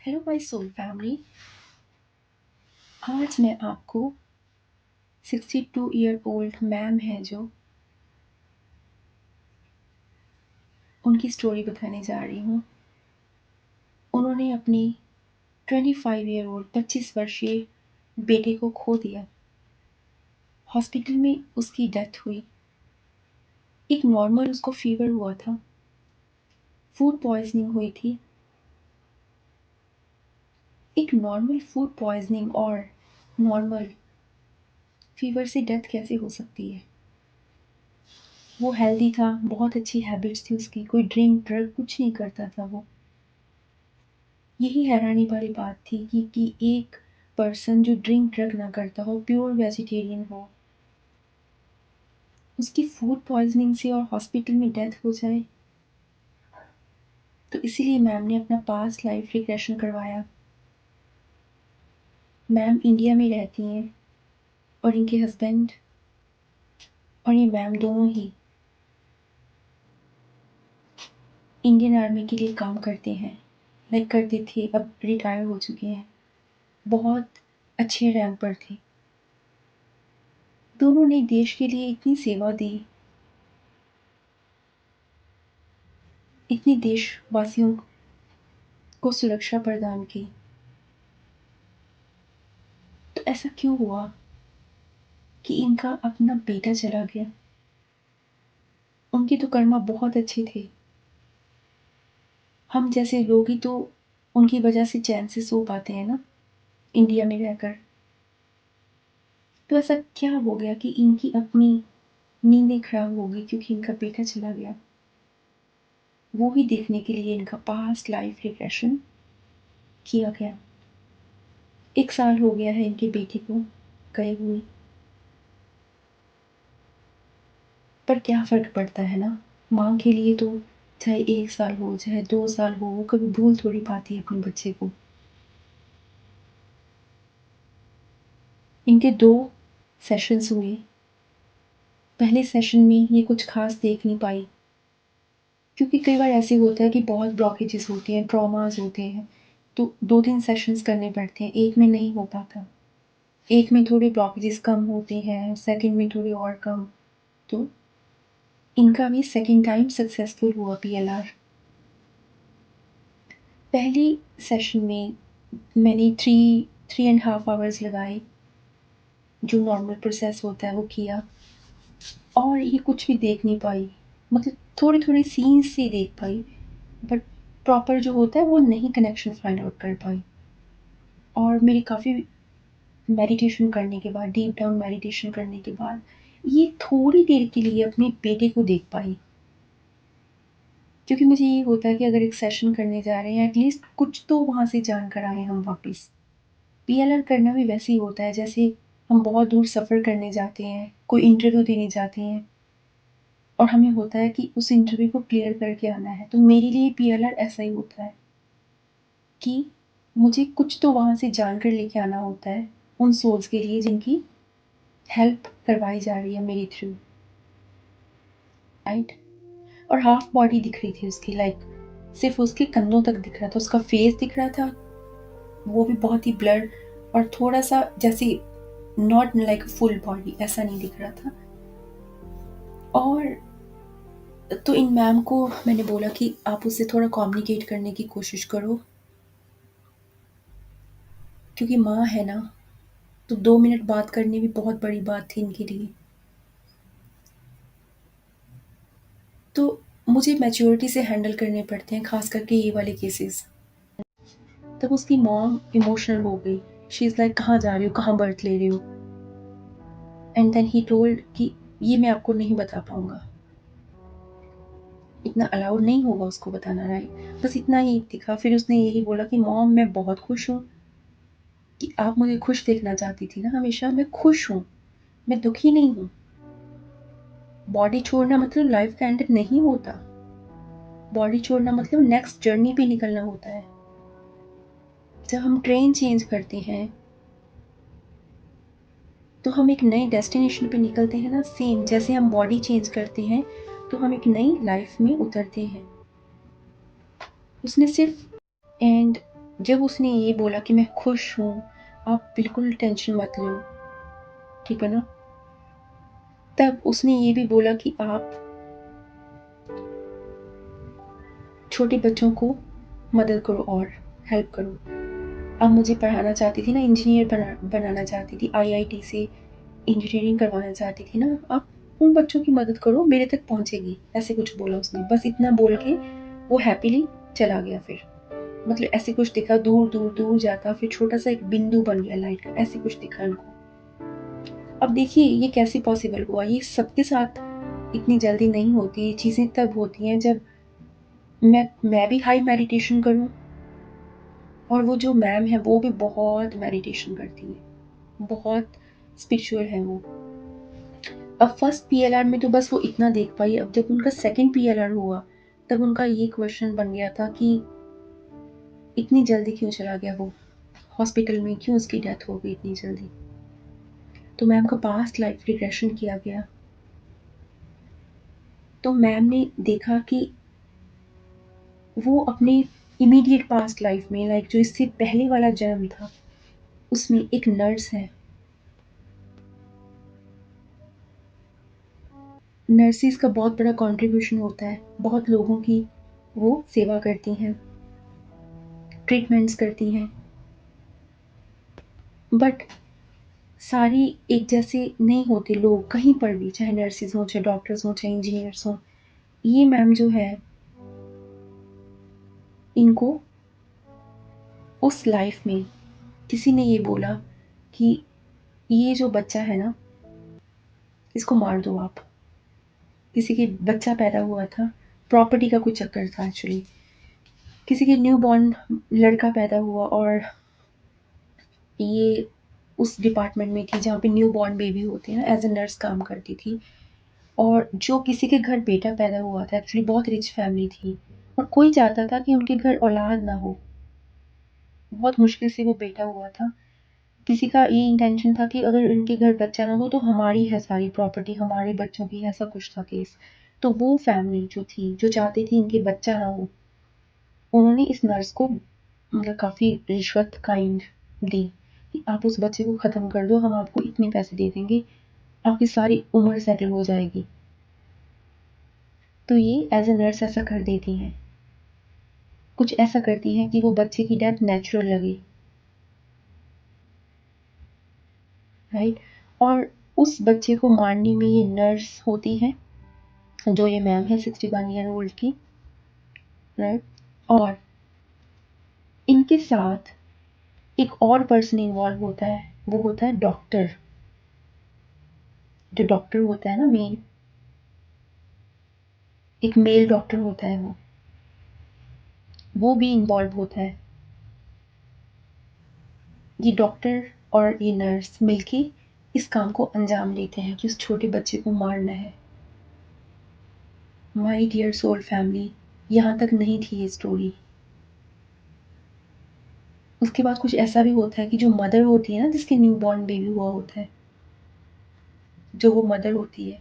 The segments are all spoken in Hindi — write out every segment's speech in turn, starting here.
Hello my soul family. आज मैं आपको 62 ईयर ओल्ड मैम है जो उनकी स्टोरी बताने जा रही हूँ। उन्होंने अपनी 25 ईयर ओल्ड 25 वर्षीय बेटे को खो दिया। हॉस्पिटल में उसकी डेथ हुई। एक नॉर्मल उसको फीवर हुआ था, फूड पॉइजनिंग हुई थी। एक नॉर्मल फूड पॉइजनिंग और नॉर्मल फीवर से डेथ कैसे हो सकती है? वो हेल्दी था, बहुत अच्छी हैबिट्स थी उसकी, कोई ड्रिंक ड्रग कुछ नहीं करता था वो। यही हैरानी वाली बात थी कि एक पर्सन जो ड्रिंक ड्रग ना करता हो, प्योर वेजिटेरियन हो, उसकी फूड पॉइजनिंग से और हॉस्पिटल में डेथ हो जाए। तो इसीलिए मैम ने अपना पास्ट लाइफ रिग्रेशन करवाया। मैम इंडिया में रहती हैं और इनके हस्बैंड और ये मैम दोनों ही इंडियन आर्मी के लिए काम करते हैं, लाइक करते थे, अब रिटायर हो चुके हैं। बहुत अच्छे रैंक पर थे। दोनों ने देश के लिए इतनी सेवा दी, इतनी देशवासियों को सुरक्षा प्रदान की। तो ऐसा क्यों हुआ कि इनका अपना बेटा चला गया? उनके तो कर्मा बहुत अच्छे थे। हम जैसे लोग ही तो उनकी वजह से चैन से सो पाते हैं ना, इंडिया में रहकर। तो ऐसा क्या हो गया कि इनकी अपनी नींदें खराब हो गई क्योंकि इनका बेटा चला गया? वो ही देखने के लिए इनका पास्ट लाइफ रिग्रेशन किया गया। 1 साल हो गया है इनके बेटे को गए हुए। पर क्या फ़र्क पड़ता है ना, माँ के लिए तो चाहे 1 साल हो चाहे 2 साल हो, वो कभी भूल थोड़ी पाती है अपने बच्चे को। इनके 2 सेशंस हुए। पहले सेशन में ये कुछ खास देख नहीं पाई, क्योंकि कई बार ऐसे होता है कि बहुत ब्लॉकेजेस होते हैं, ट्रॉमास होते हैं, तो 2-3 सेशंस करने पड़ते हैं, एक में नहीं हो पाता। एक में थोड़े ब्लॉकेजेस कम होते हैं, सेकंड में थोड़े और कम। तो इनका भी सेकंड टाइम सक्सेसफुल हुआ पीएलआर। पहली सेशन में मैंने 3.5 आवर्स लगाए, जो नॉर्मल प्रोसेस होता है वो किया, और ये कुछ भी देख नहीं पाई। मतलब थोड़ी-थोड़ी सीन्स से देख पाई, बट प्रॉपर जो होता है वो नहीं कनेक्शन फाइंड आउट कर पाई। और मेरी काफ़ी मेडिटेशन करने के बाद, डीप डाउन मेडिटेशन करने के बाद, ये थोड़ी देर के लिए अपने बेटे को देख पाई। क्योंकि मुझे ये होता है कि अगर एक सेशन करने जा रहे हैं, एटलीस्ट कुछ तो वहाँ से जान कर आएँ हम वापस। पीएलआर करना भी वैसे ही होता है जैसे हम बहुत दूर सफ़र करने जाते हैं, कोई इंटरव्यू देने जाते हैं, और हमें होता है कि उस इंटरव्यू को क्लियर करके आना है। तो मेरे लिए पीएलआर ऐसा ही होता है कि मुझे कुछ तो वहाँ से जान कर लेके आना होता है, उन सोल्स के लिए जिनकी हेल्प करवाई जा रही है मेरे थ्रू, राइट? और हाफ बॉडी दिख रही थी उसकी, लाइक सिर्फ उसके कंधों तक दिख रहा था, उसका फेस दिख रहा था, वो भी बहुत ही ब्लर, और थोड़ा सा जैसे नॉट लाइक फुल बॉडी, ऐसा नहीं दिख रहा था। और तो इन मैम को मैंने बोला कि आप उससे थोड़ा कम्युनिकेट करने की कोशिश करो, क्योंकि माँ है ना, तो 2 मिनट बात करनी भी बहुत बड़ी बात थी इनके लिए। तो मुझे मैच्योरिटी से हैंडल करने पड़ते हैं, खास करके ये वाले केसेस। तब उसकी मॉम इमोशनल हो गई। शी इज़ लाइक, कहाँ जा रही हो, कहाँ बर्थ ले रही हो? एंड देन ही टोल्ड कि ये मैं आपको नहीं बता पाऊंगा, इतना अलाउड नहीं होगा उसको बताना, राइट? बस इतना ही दिखा। फिर उसने यही बोला कि मॉम, मैं बहुत खुश हूँ कि आप मुझे खुश देखना चाहती थी ना हमेशा, मैं खुश हूँ, मैं दुखी नहीं हूँ। बॉडी छोड़ना मतलब लाइफ का एंड नहीं होता। बॉडी छोड़ना मतलब नेक्स्ट जर्नी पे निकलना होता है। जब हम ट्रेन चेंज करते हैं तो हम एक नए डेस्टिनेशन पे निकलते हैं ना, सेम जैसे हम बॉडी चेंज करते हैं तो हम एक नई लाइफ में उतरते हैं। उसने सिर्फ एंड जब उसने ये बोला कि मैं खुश हूँ, आप बिल्कुल टेंशन मत लो, ठीक है ना? तब उसने ये भी बोला कि आप छोटे बच्चों को मदद करो और हेल्प करो। अब मुझे पढ़ाना चाहती थी ना, इंजीनियर बनाना चाहती थी, आईआईटी से इंजीनियरिंग करवाना चाहती थी ना, आप उन बच्चों की मदद करो, मेरे तक पहुँचेगी, ऐसे कुछ बोला उसने। बस इतना बोल के वो हैपीली चला गया फिर। मतलब ऐसे कुछ दिखा, दूर दूर दूर जाता, फिर छोटा सा एक बिंदु बन गया लाइट का, ऐसे कुछ दिखा उनको। अब देखिए ये कैसे पॉसिबल हुआ, ये सबके साथ इतनी जल्दी नहीं होती, ये चीज़ें तब होती हैं जब मैं भी हाई मेडिटेशन करूँ, और वो जो मैम है वो भी बहुत मेडिटेशन करती है, बहुत स्पिरिचुअल है वो। अब फर्स्ट पीएलआर में तो बस वो इतना देख पाई, अब जब उनका सेकंड पीएलआर हुआ तब उनका ये क्वेश्चन बन गया था कि इतनी जल्दी क्यों चला गया वो हॉस्पिटल में, क्यों उसकी डेथ हो गई इतनी जल्दी। तो मैम का पास्ट लाइफ रिग्रेशन किया गया, तो मैम ने देखा कि वो अपने इमीडिएट पास्ट लाइफ में, लाइक जो इससे पहले वाला जन्म था, उसमें एक नर्स है। नर्सिस का बहुत बड़ा कंट्रीब्यूशन होता है, बहुत लोगों की वो सेवा करती हैं, ट्रीटमेंट्स करती हैं, बट सारी एक जैसे नहीं होते लोग कहीं पर भी, चाहे नर्सिस हों, चाहे डॉक्टर्स हों, चाहे इंजीनियर्स हों। ये मैम जो है, इनको उस लाइफ में किसी ने ये बोला कि ये जो बच्चा है ना, इसको मार दो आप। किसी के बच्चा पैदा हुआ था, प्रॉपर्टी का कोई चक्कर था एक्चुअली, किसी के न्यू बॉर्न लड़का पैदा हुआ, और ये उस डिपार्टमेंट में थी जहाँ पे न्यू बॉर्न बेबी होते हैं ना, एज ए नर्स काम करती थी। और जो किसी के घर बेटा पैदा हुआ था, एक्चुअली बहुत रिच फैमिली थी, और कोई चाहता था कि उनके घर औलाद ना हो, बहुत मुश्किल से वो बेटा हुआ था। किसी का ये इंटेंशन था कि अगर उनके घर बच्चा ना हो तो हमारी है सारी प्रॉपर्टी, हमारे बच्चों की, ऐसा कुछ था केस। तो वो फैमिली जो थी, जो चाहती थी इनके बच्चा ना हो, उन्होंने इस नर्स को मतलब काफ़ी रिश्वत काइंड दी कि आप उस बच्चे को ख़त्म कर दो, हम आपको इतने पैसे दे देंगे, आपकी सारी उम्र सेटल हो जाएगी। तो ये एज ए नर्स ऐसा कर देती हैं, कुछ ऐसा करती हैं कि वो बच्चे की डेथ नेचुरल लगे, राइट। और उस बच्चे को मारने में ये नर्स होती है, जो ये मैम है 61 ईयर ओल्ड की, राइट। और इनके साथ एक और पर्सन इन्वॉल्व होता है, वो होता है डॉक्टर। जो डॉक्टर होता है ना मेन, एक मेल डॉक्टर होता है, वो भी इन्वॉल्व होता है। ये डॉक्टर और ये नर्स मिलके इस काम को अंजाम देते हैं कि उस छोटे बच्चे को मारना है। माय डियर सोल फैमिली, यहाँ तक नहीं थी ये स्टोरी। उसके बाद कुछ ऐसा भी होता है कि जो मदर होती है ना, जिसके न्यू बॉर्न बेबी हुआ होता है, जो वो मदर होती है,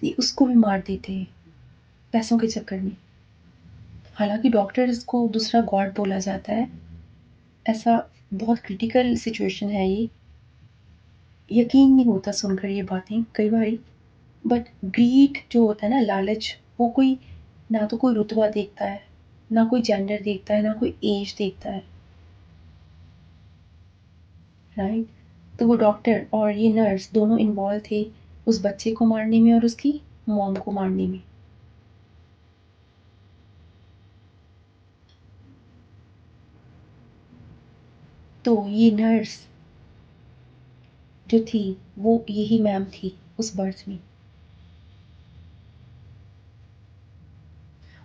ये उसको भी मार देते हैं पैसों के चक्कर में। हालांकि डॉक्टर इसको दूसरा गॉड बोला जाता है, ऐसा बहुत क्रिटिकल सिचुएशन है ये, यकीन नहीं होता सुनकर ये बातें कई बारी। बट ग्रीड जो होता है ना, लालच, वो कोई ना तो कोई रुतबा देखता है, ना कोई जेंडर देखता है, ना कोई एज देखता है, राइट। तो वो डॉक्टर और ये नर्स दोनों इन्वॉल्व थे उस बच्चे को मारने में और उसकी मॉम को मारने में। तो ये नर्स जो थी, वो यही मैम थी उस बर्थ में।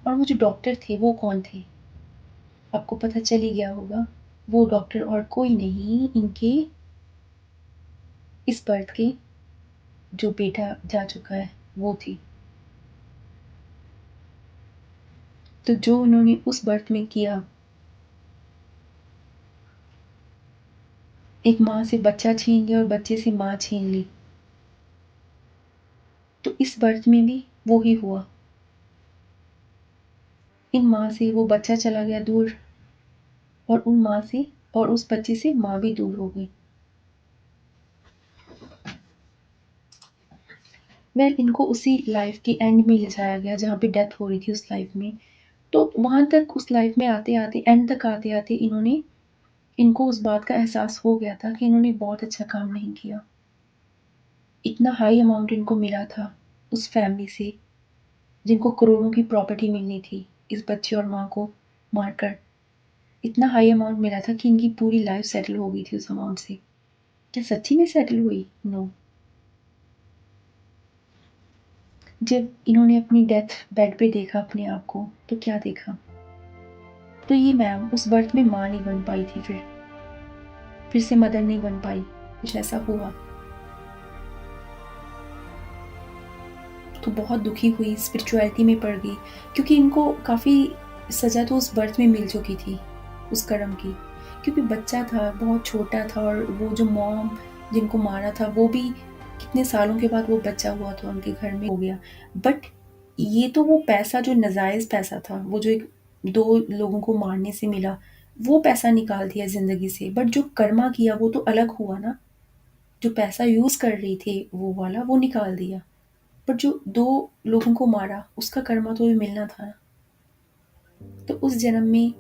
और वो जो डॉक्टर थे वो कौन थे, आपको पता चल ही गया होगा। वो डॉक्टर और कोई नहीं, इनके इस बर्थ के जो बेटा जा चुका है वो थी। तो जो उन्होंने उस बर्थ में किया, एक माँ से बच्चा छीन लिया और बच्चे से माँ छीन ली, तो इस बर्थ में भी वो ही हुआ। इन माँ से वो बच्चा चला गया दूर, और उन माँ से और उस बच्चे से माँ भी दूर हो गई। वेल इनको उसी लाइफ की एंड में ले जाया गया जहाँ पे डेथ हो रही थी उस लाइफ में। तो वहाँ तक उस लाइफ में आते आते एंड तक आते आते इनको उस बात का एहसास हो गया था कि इन्होंने बहुत अच्छा काम नहीं किया। इतना हाई अमाउंट इनको मिला था उस फैमिली से जिनको करोड़ों की प्रॉपर्टी मिलनी थी इस बच्चे और माँ को मारकर। इतना हाई अमाउंट मिला था कि इनकी पूरी लाइफ सेटल हो गई थी उस अमाउंट से। क्या सच्ची में सेटल हुई? नो। जब इन्होंने अपनी डेथ बेड पे देखा अपने आप को तो क्या देखा? तो ये मैम उस बर्थ में माँ नहीं बन पाई थी, फिर से मदर नहीं बन पाई, कुछ ऐसा हुआ। तो बहुत दुखी हुई, स्पिरिचुअलिटी में पड़ गई, क्योंकि इनको काफ़ी सज़ा तो उस बर्थ में मिल चुकी थी उस कर्म की। क्योंकि बच्चा था, बहुत छोटा था, और वो जो मॉम जिनको मारा था वो भी कितने सालों के बाद वो बच्चा हुआ था उनके घर में हो गया। बट ये तो वो पैसा जो नाजायज़ पैसा था, वो जो एक 2 लोगों को मारने से मिला, वो पैसा निकाल दिया ज़िंदगी से। बट जो कर्मा किया वो तो अलग हुआ ना, जो पैसा यूज़ कर रही थी वो वाला वो निकाल दिया। पर जो 2 लोगों को मारा उसका कर्मा तो भी मिलना था ना। तो उस जन्म में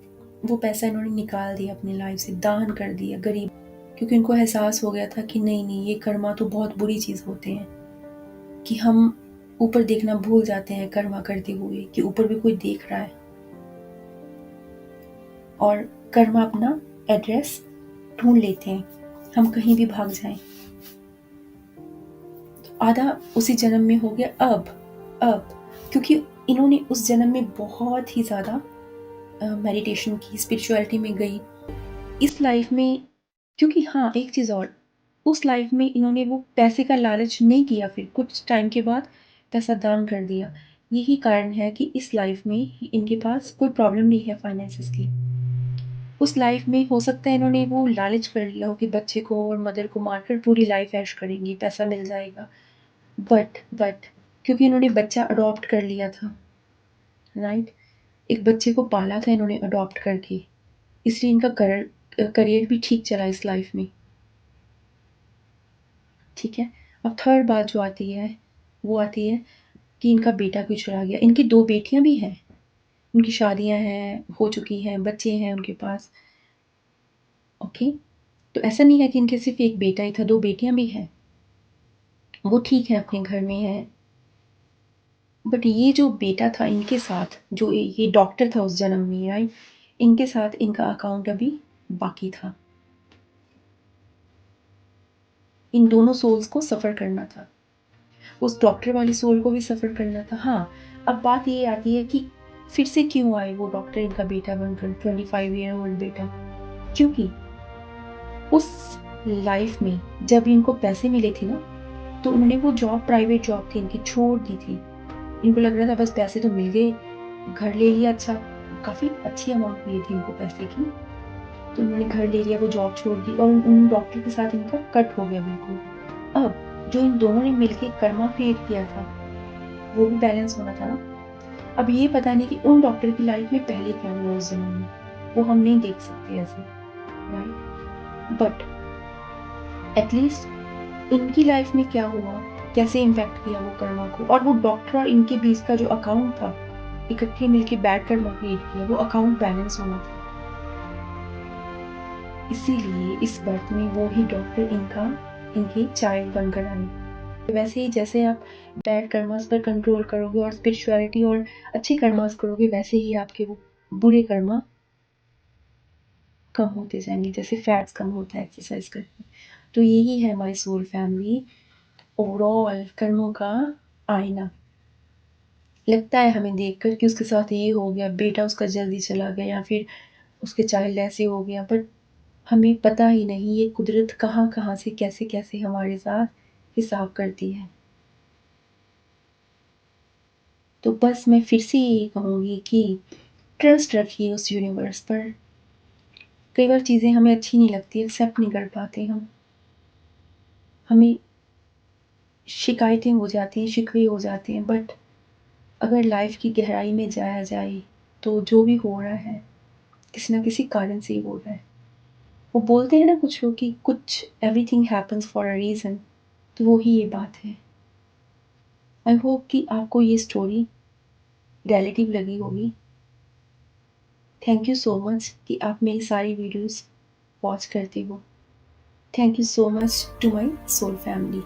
वो पैसा इन्होंने निकाल दिया अपनी लाइफ से, दान कर दिया गरीब। क्योंकि उनको एहसास हो गया था कि नहीं ये कर्मा तो बहुत बुरी चीज़ होते हैं, कि हम ऊपर देखना भूल जाते हैं कर्मा करते हुए कि ऊपर भी कोई देख रहा है, और कर्मा अपना एड्रेस ढूंढ लेते हैं, हम कहीं भी भाग जाएं। तो आधा उसी जन्म में हो गया। अब क्योंकि इन्होंने उस जन्म में बहुत ही ज़्यादा मेडिटेशन की, स्पिरिचुअलिटी में गई इस लाइफ में। क्योंकि हाँ, एक चीज़ और, उस लाइफ में इन्होंने वो पैसे का लालच नहीं किया, फिर कुछ टाइम के बाद पैसा दान कर दिया। यही कारण है कि इस लाइफ में इनके पास कोई प्रॉब्लम नहीं है फाइनेंसेस की। उस लाइफ में हो सकता है इन्होंने वो लालच कर लिया हो कि बच्चे को और मदर को मारकर पूरी लाइफ ऐश करेंगी, पैसा मिल जाएगा। बट क्योंकि इन्होंने बच्चा अडॉप्ट कर लिया था, राइट? एक बच्चे को पाला था इन्होंने अडॉप्ट करके, इसलिए इनका करियर भी ठीक चला इस लाइफ में। ठीक है। अब थर्ड बात जो आती है वो आती है कि इनका बेटा क्यों चला गया। इनकी 2 बेटियां भी हैं, उनकी शादियां हैं, हो चुकी हैं, बच्चे हैं उनके पास। ओके। तो ऐसा नहीं है कि इनके सिर्फ एक बेटा ही था, 2 बेटियां भी हैं, वो ठीक है अपने घर में है। बट ये जो बेटा था इनके साथ, जो ये डॉक्टर था उस जन्म में, राइट, इनके साथ इनका अकाउंट अभी बाकी था। इन दोनों सोल्स को सफ़र करना था, उस डॉक्टर वाली सोल को भी सफ़र करना था। हाँ, अब बात ये आती है कि फिर से क्यों आए वो डॉक्टर इनका बेटा बनकर, 25 ईयर ओल्ड बेटा? क्योंकि उस लाइफ में जब इनको पैसे मिले थे ना, तो उन्होंने वो जॉब, प्राइवेट जॉब थी इनकी, छोड़ दी थी। इनको लग रहा था बस पैसे तो मिल गए, घर ले लिया, अच्छा काफ़ी अच्छी अमाउंट मिली थी इनको पैसे की। तो उन्होंने घर ले लिया, वो जॉब छोड़ दी, और उन डॉक्टर के साथ इनका कट हो गया बिल्कुल। अब जो इन दोनों ने मिलके कर्मा क्रिएट किया था वो भी बैलेंस होना था ना। अब ये पता नहीं कि उन डॉक्टर की लाइफ में पहले क्या हुआ उस जन्म में, वो हम नहीं देख सकते ऐसे, राइट? बट एटलीस्ट इनकी लाइफ में क्या हुआ, कैसे इम्पैक्ट किया वो कर्मा को, और वो डॉक्टर और इनके बीच का जो अकाउंट था, इकट्ठे मिलके बैठ कर क्रिएट किया, वो अकाउंट बैलेंस होना था। इसीलिए इस बर्थ में वो ही डॉक्टर इनके चाइल्ड बनकर आए। वैसे ही जैसे आप बैड कर्मास पर कंट्रोल करोगे और स्पिरिचुअलिटी और अच्छी कर्मास करोगे, वैसे ही आपके वो बुरे कर्मा कम होते जाएंगे, जैसे फैट्स कम होता है एक्सरसाइज करके। तो यही है हमारी सोल फैमिली, ओवरऑल कर्मों का आईना। लगता है हमें देखकर कि उसके साथ ये हो गया, बेटा उसका जल्दी चला गया, या फिर उसके चाइल्ड ऐसे हो गया, बट हमें पता ही नहीं ये कुदरत कहाँ कहाँ से कैसे कैसे हमारे साथ हिसाब करती है। तो बस मैं फिर से यही कहूँगी कि ट्रस्ट रखिए उस यूनिवर्स पर। कई बार चीज़ें हमें अच्छी नहीं लगती, एक्सेप्ट नहीं कर पाते हम, हमें शिकायतें हो जाती हैं, शिकवे हो जाते हैं, बट अगर लाइफ की गहराई में जाया जाए तो जो भी हो रहा है, किसी न किसी कारण से ही हो रहा है। वो बोलते हैं ना कुछ लोग कि कुछ everything happens for a reason, तो वो ही ये बात है। आई होप कि आपको ये स्टोरी रिलेटिव लगी होगी। थैंक यू सो मच कि आप मेरी सारी वीडियोज़ वॉच करते हो। Thank you so much to my soul family.